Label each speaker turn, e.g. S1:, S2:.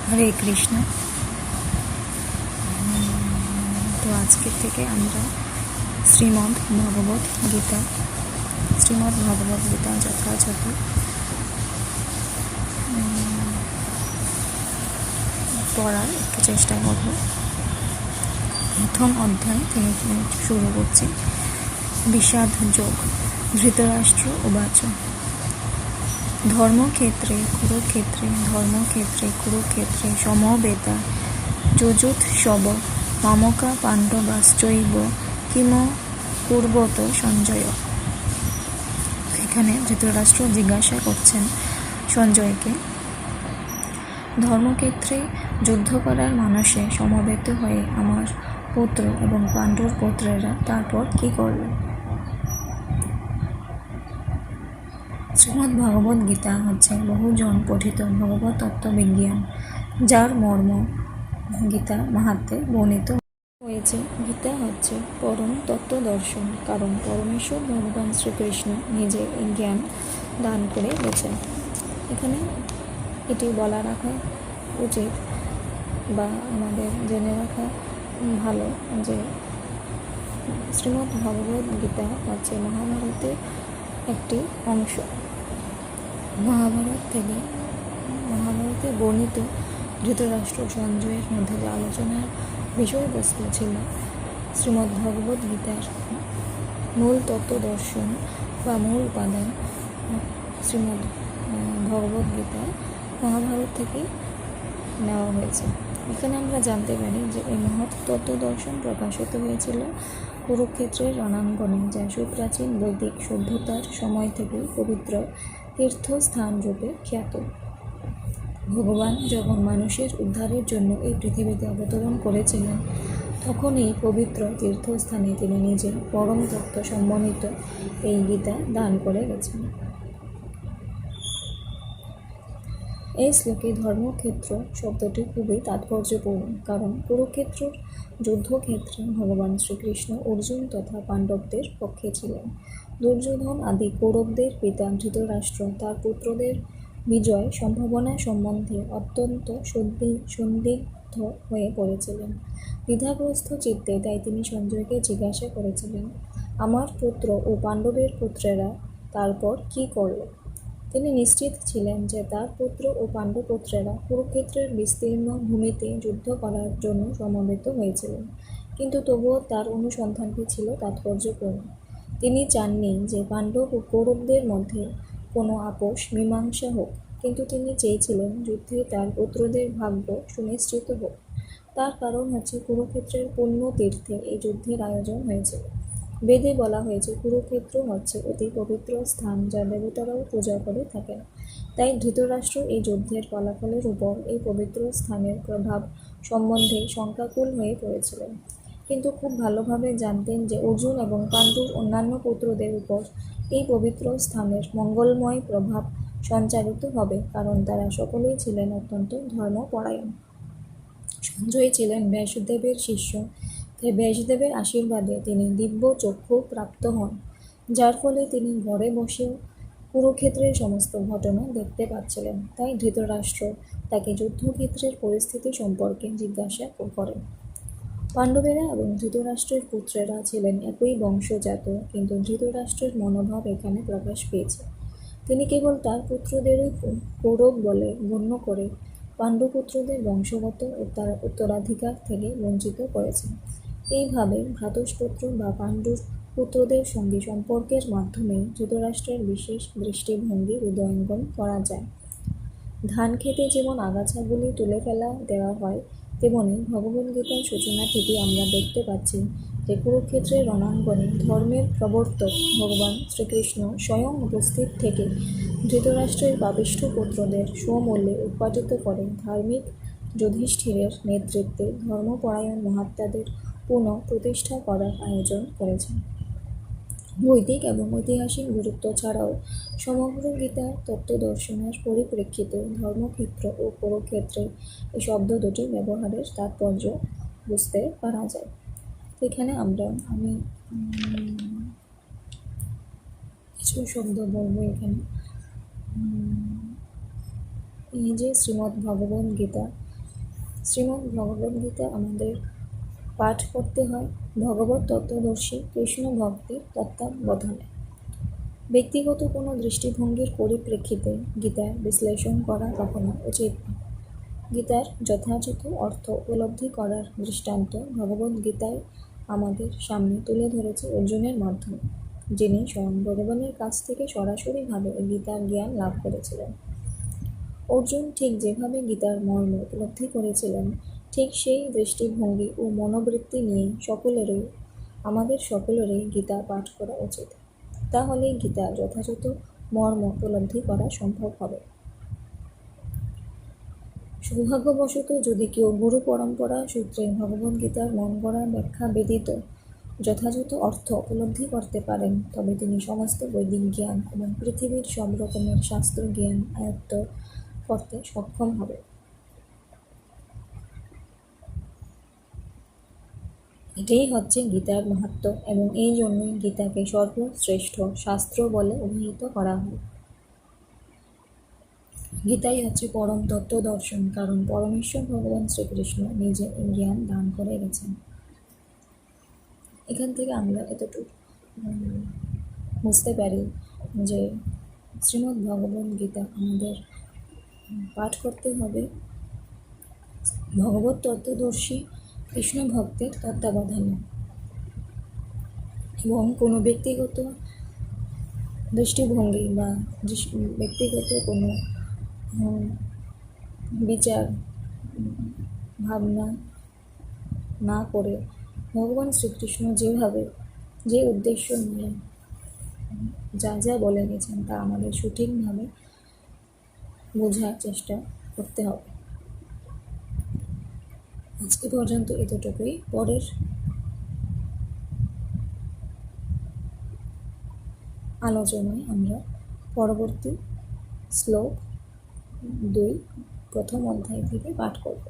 S1: হরে কৃষ্ণ। তো আজকের থেকে আমরা শ্রীমদ্ ভগবত গীতা যথাযথ পড়ার একটু চেষ্টা করব। প্রথম অধ্যায় থেকে শুরু করছি। বিষাদ যোগ। ধৃতরাষ্ট্র উবাচ ধর্মক্ষেত্রে কুরুক্ষেত্রে সমবেতা যজুৎসব মামকা পাণ্ডবাশ্চৈব কিম কুর্বত সঞ্জয়। এখানে ধৃতরাষ্ট্র জিজ্ঞাসা করছেন সঞ্জয়কে, ধর্মক্ষেত্রে যুদ্ধ করার মানসে সমবেত হয়ে আমার পুত্র এবং পাণ্ডুর পুত্রেরা তারপর কি করল? শ্রীমদ্ ভগবত গীতা হচ্ছে বহুজন পঠিত ভগবত তত্ত্ববিজ্ঞান, যার মর্ম গীতা মাহাত্ম্যে বর্ণিত হয়েছে। গীতা হচ্ছে পরম তত্ত্ব দর্শন, কারণ পরমেশ্বর ভগবান শ্রীকৃষ্ণ নিজে এই জ্ঞান দান করে গেছেন। এখানে এটি বলা রাখা উচিত বা আমাদের জেনে রাখা ভালো যে শ্রীমদ্ ভগবত গীতা হচ্ছে মহাভারতের একটি অংশ। মহাভারতে বর্ণিত ধৃতরাষ্ট্র সঞ্জয়ের মধ্যে যে আলোচনার বিষয়বস্তু ছিল শ্রীমদ্ ভগবত গীতার মূল তত্ত্ব দর্শন বা মূল উপাদান শ্রীমদ্ ভগবত গীতা মহাভারত থেকে নেওয়া হয়েছে। এখানে আমরা জানতে পারি যে এই মহৎ তত্ত্ব দর্শন প্রকাশিত হয়েছিল কুরুক্ষেত্রের রণাঙ্গনে, যা সুপ্রাচীন বৈদিক সভ্যতার সময় থেকে পবিত্র তীর্থস্থান রূপে খ্যাত। ভগবান যখন মানুষের উদ্ধারের জন্য এই পৃথিবীতে অবতরণ করেছিলেন, তখন এই পবিত্র তীর্থস্থানে তিনি নিজে পরম তত্ত্ব সম্বন্ধিত এই গীতা দান করে গেছেন। এই শ্লোকে ধর্মক্ষেত্র শব্দটি খুবই তাৎপর্যপূর্ণ, কারণ কুরুক্ষেত্রের যুদ্ধক্ষেত্রে ভগবান শ্রীকৃষ্ণ অর্জুন তথা পাণ্ডবদের পক্ষে ছিলেন। দুর্যোধন আদি কৌরবদের পিতা ধৃতরাষ্ট্র তার পুত্রদের বিজয় সম্ভাবনা সম্বন্ধে অত্যন্ত সন্দিগ্ধ হয়ে পড়েছিলেন। দ্বিধাগ্রস্ত চিত্তে তাই তিনি সঞ্জয়কে জিজ্ঞাসা করেছিলেন, আমার পুত্র ও পাণ্ডবের পুত্রেরা তারপর কি করল? তিনি নিশ্চিত ছিলেন যে তার পুত্র ও পাণ্ডুপুত্রেরা কুরুক্ষেত্রের বিস্তীর্ণ ভূমিতে যুদ্ধ করার জন্য সমবেত হয়েছিলেন, কিন্তু তবুও তার অনুসন্ধানটি ছিল তাৎপর্যপূর্ণ। তিনি চাননি যে পাণ্ডব ও কৌরবদের মধ্যে কোনো আপোষ মীমাংসা হোক, কিন্তু তিনি চেয়েছিলেন যুদ্ধে তার পুত্রদের ভাগ্য সুনিশ্চিত হোক। তার কারণ হচ্ছে কুরুক্ষেত্রের পুণ্য তীর্থে এই যুদ্ধের আয়োজন হয়েছিল। বেদে বলা হয়েছে কুরুক্ষেত্র হচ্ছে অতি পবিত্র স্থান, যা দেবতারাও পূজা করে থাকেন। তাই ধৃতরাষ্ট্র এই যুদ্ধের ফলাফলের উপর এই পবিত্র স্থানের প্রভাব সম্বন্ধে শঙ্কাকুল হয়ে পড়েছিলেন, কিন্তু খুব ভালোভাবে জানতেন যে অর্জুন এবং পাণ্ডুর অন্যান্য পুত্রদের উপর এই পবিত্র স্থানের মঙ্গলময় প্রভাব সঞ্চারিত হবে, কারণ তারা সকলেই ছিলেন অত্যন্ত ধর্মপরায়ণ। সঞ্জয় ছিলেন ব্যাসদেবের শিষ্য, তাই ব্যাসদেবের আশীর্বাদে তিনি দিব্য চক্ষু প্রাপ্ত হন, যার ফলে তিনি ঘরে বসেও কুরুক্ষেত্রের সমস্ত ঘটনা দেখতে পাচ্ছিলেন। তাই ধৃতরাষ্ট্র তাকে যুদ্ধক্ষেত্রের পরিস্থিতি সম্পর্কে জিজ্ঞাসা করেন। পাণ্ডবেরা এবং ধৃতরাষ্ট্রের পুত্রেরা ছিলেন একই বংশজাত, কিন্তু ধৃতরাষ্ট্রের মনোভাব এখানে প্রকাশ পেয়েছে। তিনি কেবল তার পুত্রদেরই কৌরব বলে গণ্য করে পাণ্ডুপুত্রদের বংশগত উত্তরাধিকার থেকে বঞ্চিত করেছেন। এইভাবে ভ্রাতুষ্পুত্র বা পাণ্ডুর পুত্রদের সঙ্গে সম্পর্কের মাধ্যমে ধৃতরাষ্ট্রের বিশেষ দৃষ্টিভঙ্গি হৃদয়ঙ্গম করা যায়। ধান খেতে যেমন আগাছাগুলি তুলে দেওয়া হয়, তেমনি ভগবদ্গীতার সূচনা থেকে আমরা দেখতে পাচ্ছি যে কুরুক্ষেত্রের রণাঙ্গনে ধর্মের প্রবর্তক ভগবান শ্রীকৃষ্ণ স্বয়ং উপস্থিত থেকে ধৃতরাষ্ট্রের পাপিষ্ঠ পুত্রদের স্বমূল্যে উৎপাটিত করে ধার্মিক যুধিষ্ঠিরের নেতৃত্বে ধর্মপরায়ণ মহাত্মাদের পুনঃ প্রতিষ্ঠা করার আয়োজন করেছেন। বৈদিক এবং ঐতিহাসিক গুরুত্ব ছাড়াও সমগ্র গীতা তত্ত্বদর্শনের পরিপ্রেক্ষিতে ধর্মক্ষেত্র ও কুরুক্ষেত্রে এই শব্দ দুটি ব্যবহারের তাৎপর্য বুঝতে পারা যায়। এখানে আমি কিছু শব্দ বলবো। এখানে এই যে শ্রীমদ্ ভগবত গীতা শ্রীমদ্ ভগবদ্গীতা আমাদের পাঠ করতে হয় ভগবত তত্ত্বদর্শী কৃষ্ণ ভক্তির তত্ত্বাবধানে। ব্যক্তিগত কোনো দৃষ্টিভঙ্গির পরিপ্রেক্ষিতে গীতার বিশ্লেষণ করা কখনো উচিত নয়। গীতার যথাযথ অর্থ উপলব্ধি করার দৃষ্টান্ত ভগবদ্গীতায় আমাদের সামনে তুলে ধরেছে অর্জুনের মাধ্যমে, যিনি স্বয়ং ভগবানের কাছ থেকে সরাসরিভাবে গীতার জ্ঞান লাভ করেছিলেন। অর্জুন ঠিক যেভাবে গীতার মর্ম উপলব্ধি করেছিলেন, ঠিক সেই দৃষ্টিভঙ্গি ও মনোবৃত্তি নিয়ে আমাদের সকলেরই গীতা পাঠ করা উচিত। তাহলেই গীতার যথাযথ মর্ম উপলব্ধি করা সম্ভব হবে। সৌভাগ্যবশত যদি কেউ গুরু পরম্পরা সূত্রে ভগবদ্গীতার মন গড়া ব্যাখ্যা ব্যতীত যথাযথ অর্থ উপলব্ধি করতে পারেন, তবে তিনি সমস্ত বৈদিক জ্ঞান এবং পৃথিবীর সব রকমের শাস্ত্র জ্ঞান আয়ত্ত করতে সক্ষম হবে। এটাই হচ্ছে গীতার মাহাত্ম্য, এবং এই জন্যই গীতাকে সর্বশ্রেষ্ঠ শাস্ত্র বলে অভিহিত করা হয়। গীতাই হচ্ছে পরম তত্ত্ব দর্শন, কারণ পরমেশ্বর ভগবান শ্রীকৃষ্ণ নিজে এই জ্ঞান দান করে গেছেন। এখান থেকে আমরা এতটুকু বুঝতে পারি যে শ্রীমদ্ ভগবদ গীতা আমাদের পাঠ করতে হবে ভগবত তত্ত্বদর্শী কৃষ্ণ ভক্তের তত্ত্বাবধানে, এবং কোনো ব্যক্তিগত দৃষ্টিভঙ্গি বা ব্যক্তিগত কোনো বিচার ভাবনা না করে ভগবান শ্রীকৃষ্ণ যে উদ্দেশ্য নিয়ে যা যা বলে গেছেন তা আমাদের সঠিকভাবে বোঝার চেষ্টা করতে হবে। আজকে পর্যন্ত এতটুকুই। পরের আলোচনায় আমরা পরবর্তী শ্লোক 2 প্রথম অধ্যায় থেকে পাঠ করব।